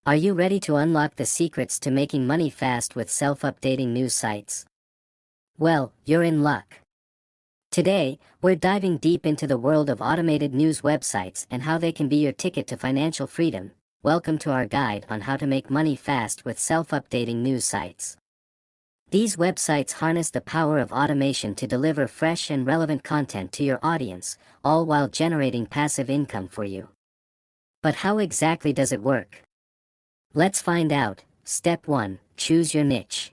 Are you ready to unlock the secrets to making money fast with self-updating news sites? Well, you're in luck. Today, we're diving deep into the world of automated news websites and how they can be your ticket to financial freedom. Welcome to our guide on how to make money fast with self-updating news sites. These websites harness the power of automation to deliver fresh and relevant content to your audience, all while generating passive income for you. But how exactly does it work? Let's find out. Step 1. Choose your niche.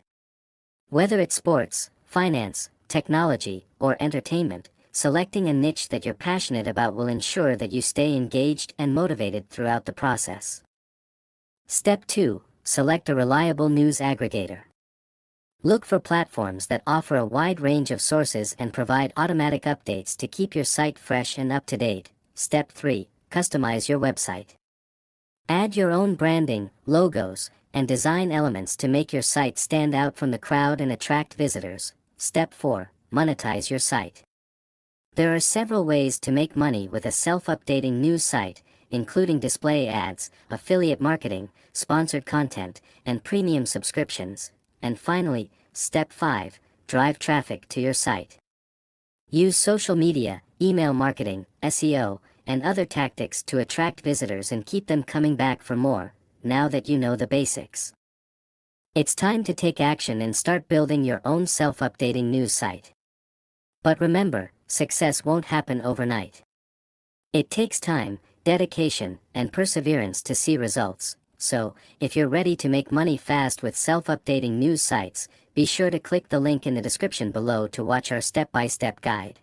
Whether it's sports, finance, technology, or entertainment, selecting a niche that you're passionate about will ensure that you stay engaged and motivated throughout the process. Step 2. Select a reliable news aggregator. Look for platforms that offer a wide range of sources and provide automatic updates to keep your site fresh and up to date. Step 3. Customize your website. Add your own branding, logos, and design elements to make your site stand out from the crowd and attract visitors. Step 4. Monetize your site. There are several ways to make money with a self-updating news site, including display ads, affiliate marketing, sponsored content, and premium subscriptions. And finally, Step 5. Drive traffic to your site. Use social media, email marketing, SEO, and other tactics to attract visitors and keep them coming back for more, now that you know the basics. It's time to take action and start building your own self-updating news site. But remember, success won't happen overnight. It takes time, dedication, and perseverance to see results. So, if you're ready to make money fast with self-updating news sites, be sure to click the link in the description below to watch our step-by-step guide.